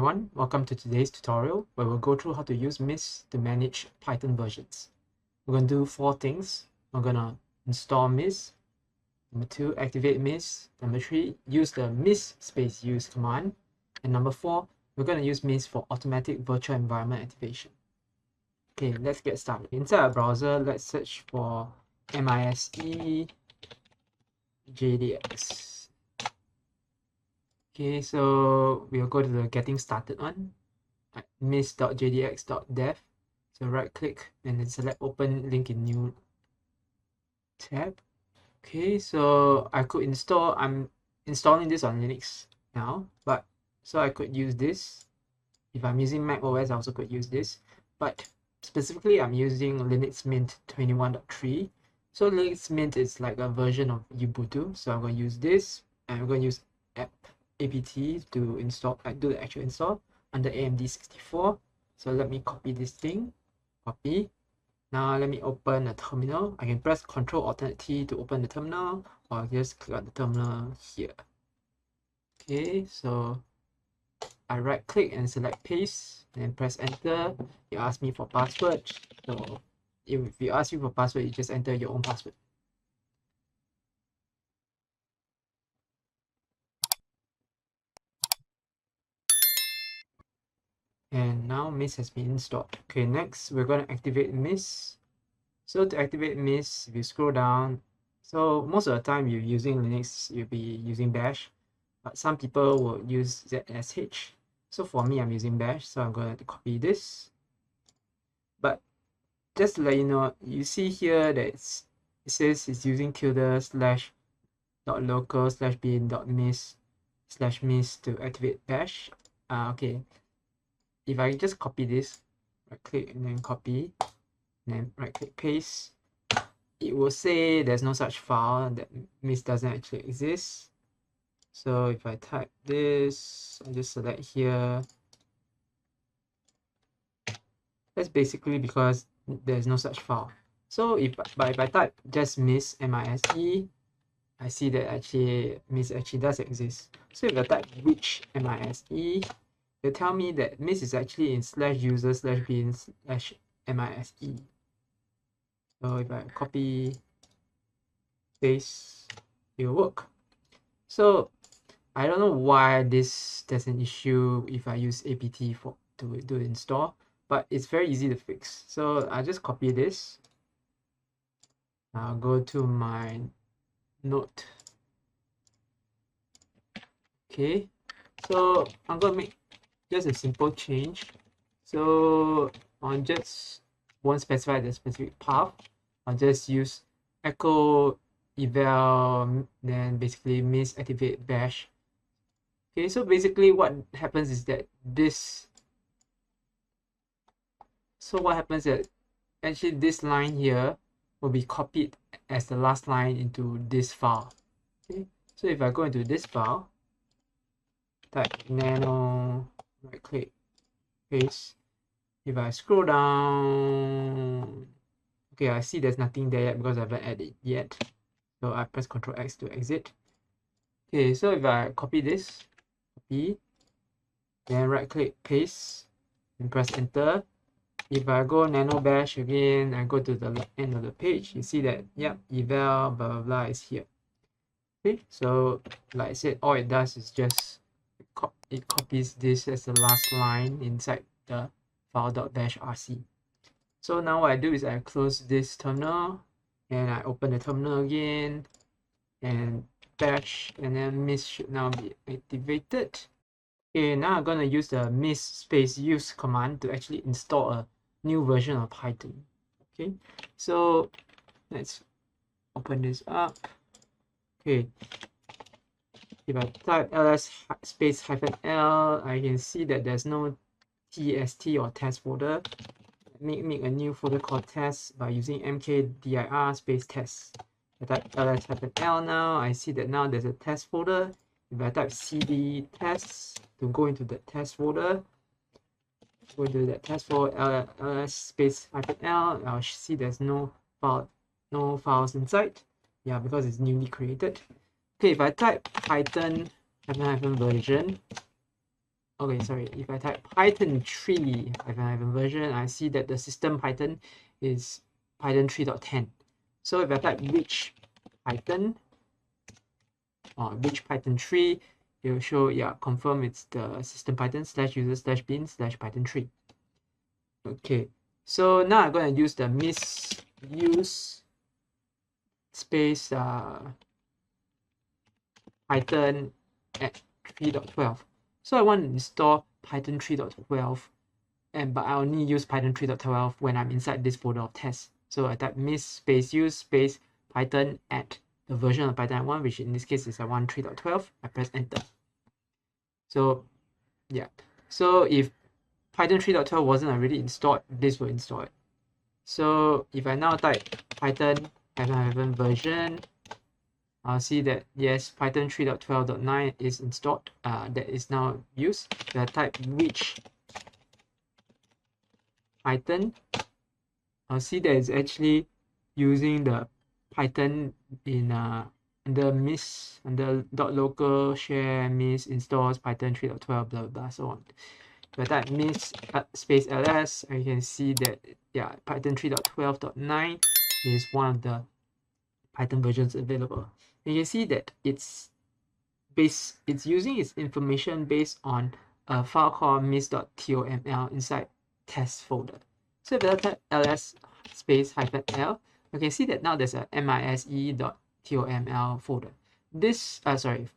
everyone, welcome to today's tutorial where we'll go through how to use mise to manage Python versions. We're going to do 4 things. We're going to install mise. Number 2, activate mise. Number 3, use the mise space use command. And number 4, we're going to use mise for automatic virtual environment activation. Okay, let's get started. Inside our browser, let's search for mise.jdx. Okay, so we'll go to the getting started one, mise.jdx.dev. So right click and then select open link in new tab. Okay, so I could install, I'm installing this on Linux now, but so I could use this. If I'm using Mac OS, I also could use this, but specifically I'm using Linux Mint 21.3. So Linux Mint is like a version of Ubuntu, so I'm going to use this, and I'm going to use apt to install, do the actual install under AMD64. So let me copy this thing, copy. Now let me open a terminal. I can press Ctrl Alt T to open the terminal, or just click on the terminal here. Okay, so I right click and select paste and press enter. You ask me for password. So if you ask you for password, you just enter your own password. And now mise has been installed. Okay, next we're going to activate mise. So to activate mise, if you scroll down, so most of the time you're using Linux, you'll be using bash, but some people will use ZSH. So for me, I'm using bash, so I'm going to copy this. But just to let you know, you see here that it says it's using /local/bin.mise/mise to activate bash. Okay, if I just copy this, right click and then copy, and then right click paste, it will say there's no such file, that mise doesn't actually exist. So if I type this, I just select here. That's basically because there's no such file. So if I type just mise, M-I-S-E, I see that actually mise actually does exist. So if I type which M-I-S-E, it'll tell me that mise is actually in /user/bin/mise. So if I copy, paste, it will work. So I don't know why there's an issue if I use apt to install, but it's very easy to fix. So I just copy this. I'll go to my note. Okay, so I'm gonna make just a simple change. So I just won't specify the specific path. I'll just use echo eval, then basically mise activate bash. Okay, so basically what happens is that actually this line here will be copied as the last line into this file. Okay, so if I go into this file, type nano, right click, paste. If I scroll down, okay, I see there's nothing there yet because I haven't added it yet. So I press Ctrl X to exit. Okay, so if I copy this, copy, then right click, paste, and press enter. If I go nano bash again, I go to the end of the page, you see that, yep, eval, blah, blah, blah is here. Okay, so like I said, all it does is just, it copies this as the last line inside the file.bash.rc. So now what I do is I close this terminal, and I open the terminal again, and bash, and then mise should now be activated. Okay, now I'm going to use the mise space use command to actually install a new version of Python. Okay, so let's open this up. Okay, if I type ls space -l, I can see that there's no tst or test folder. Make a new folder called test by using mkdir space test. I type ls-l now, I see that now there's a test folder. If I type cd test to go into the test folder, go to that test folder, ls space -l, I'll see there's no files inside. Yeah, because it's newly created. Okay, if I type python -version, okay, sorry, if I type Python 3 version, I see that the system Python is Python 3.10. So if I type which Python or which Python 3, it will show, yeah, confirm it's the system Python /user/bin/Python 3. Okay, so now I'm going to use the mise space Python at 3.12. So I want to install Python 3.12, but I only use Python 3.12 when I'm inside this folder of tests. So I type mise space use space Python at the version of Python I want, which in this case is I want 3.12. I press enter. So yeah, so if Python 3.12 wasn't already installed, this will install it. So if I now type Python version, I'll see that yes, Python 3.12.9 is installed. That is now used. If I type which Python, I'll see that it's actually using the Python in under mise under .local share mise installs Python 3.12 blah blah blah so on. If I type mise space ls, I can see that yeah, Python 3.12.9 is one of the Python versions available. And you can see that it's using its information based on a file called mise.toml inside test folder. So if I type ls space -l, you can see that now there's a mise.toml folder. This file.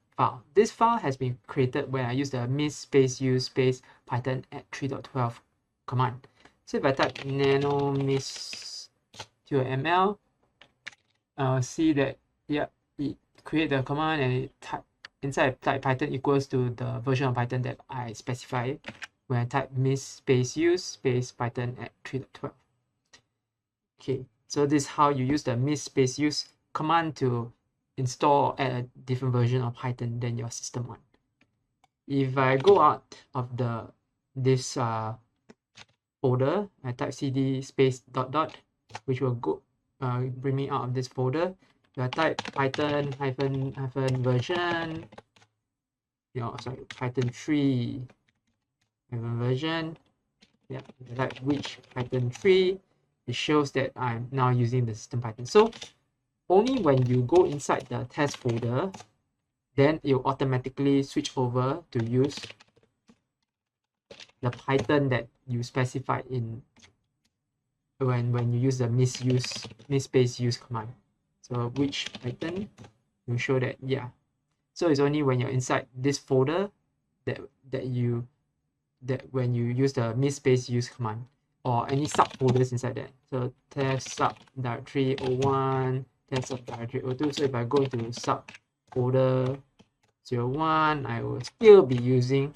This file has been created when I use the mise space use space Python at 3.12 command. So if I type nano mise.toml, I'll see that yeah, it create the command and it inside type Python equals to the version of Python that I specify when I type mise space use space Python at 3.12. Okay, so this is how you use the mise space use command to install at a different version of Python than your system one. If I go out of this folder, I type cd space ... which will go bring me out of this folder. If I type Python version, Python 3 version, yeah, if I type which Python 3, it shows that I'm now using the system Python. So only when you go inside the test folder, then it will automatically switch over to use the Python that you specified in when you use the mise space use command. So which Python will show that yeah. So it's only when you're inside this folder that when you use the mise space use command or any subfolders inside that. So test sub directory 01, test sub directory 02. So if I go to sub folder 01, I will still be using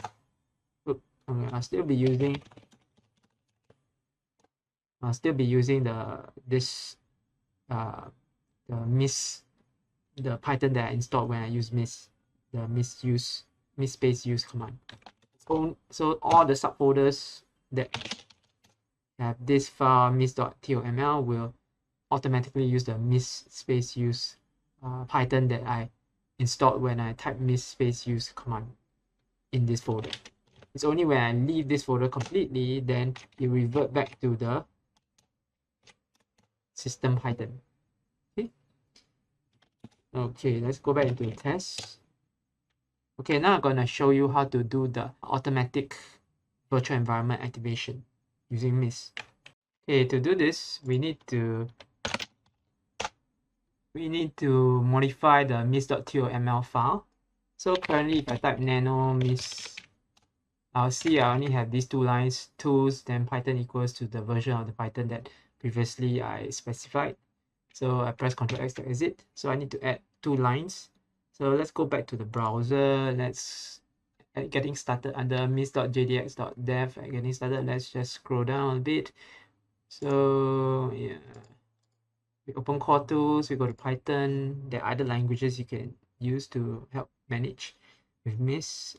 I'll still be using the Python that I installed when I use mise space use command. So all the subfolders that have this file mise.toml will automatically use the mise space use Python that I installed when I type mise space use command in this folder. It's only when I leave this folder completely, then it revert back to the system Python. Okay, let's go back into the test. Okay, now I'm going to show you how to do the automatic virtual environment activation using mise. Okay, to do this, we need to modify the mise.toml file. So currently, if I type nano mise, I'll see I only have these two lines, tools, then Python equals to the version of the Python that previously I specified. So I press Ctrl X to exit. So I need to add 2 lines. So let's go back to the browser. Let's getting started under mise.jdx.dev. Getting started, let's just scroll down a bit. So yeah, we open core tools, we go to Python. There are other languages you can use to help manage with mise.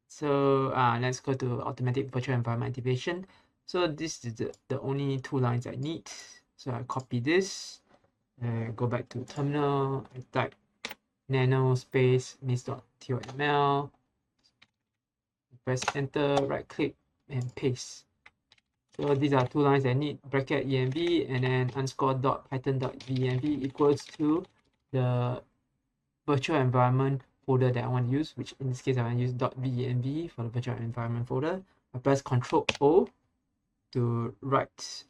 So let's go to automatic virtual environment activation. So this is the only 2 lines I need. So I copy this, go back to terminal, I type nano space mise.toml, press enter, right click, and paste. So these are two lines that need bracket env and then underscore dot python.venv equals to the virtual environment folder that I want to use, which in this case I want to use .venv for the virtual environment folder. I press Ctrl O to write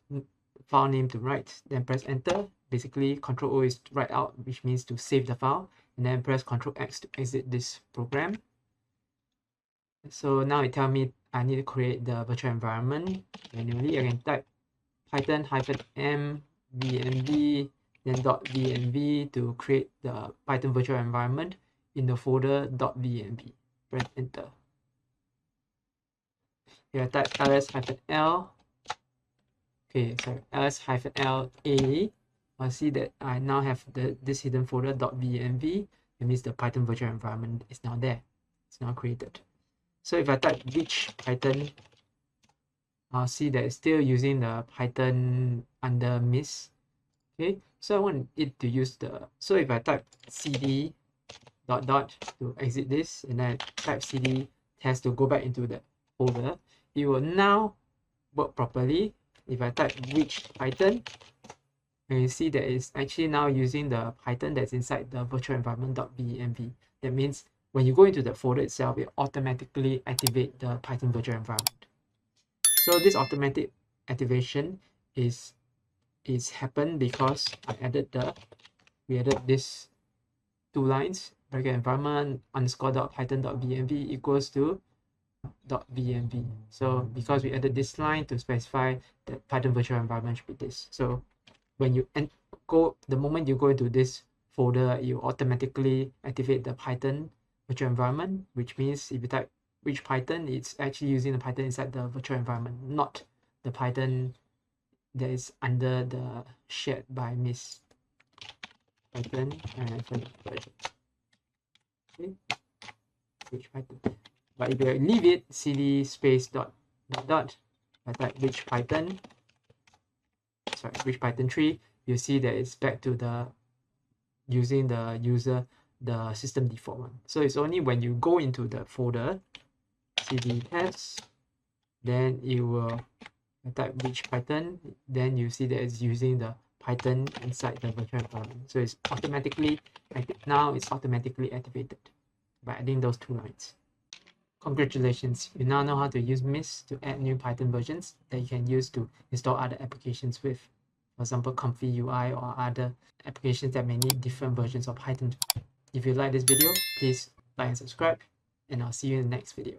file name to write, then press enter. Basically Ctrl O is write out, which means to save the file, and then press Ctrl X to exit this program. So now it tells me I need to create the virtual environment manually. I can type python-m venv then .venv to create the Python virtual environment in the folder .venv. Press enter. Here I type ls-l, ls-l a. I'll see that I now have this hidden folder .venv. It means the Python virtual environment is now there. It's now created. So if I type which Python, I'll see that it's still using the Python under mise. Okay, so I want it to use the, so if I type cd ... to exit this, and then I type cd test to go back into the folder, it will now work properly. If I type which Python, and you see that it's actually now using the Python that's inside the virtual environment.venv. That means when you go into the folder itself, it automatically activate the Python virtual environment. So this automatic activation is happened because we added this two lines, bracket environment underscore dot python.venv equals to .venv. So because we added this line to specify that Python virtual environment should be this. So when you the moment you go into this folder, you automatically activate the Python virtual environment, which means if you type which Python, it's actually using the Python inside the virtual environment, not the Python that is under the shared by mise Python and version. Okay, which Python. But if you leave it cd space dot I type which Python, which Python 3, you see that it's back to the using the system default one. So it's only when you go into the folder cd test, then it will type which Python, then you see that it's using the Python inside the virtual environment. So it's automatically now it's automatically activated by adding those two lines. Congratulations, you now know how to use mise to add new Python versions that you can use to install other applications with. For example, Comfy UI or other applications that may need different versions of Python. If you like this video, please like and subscribe, and I'll see you in the next video.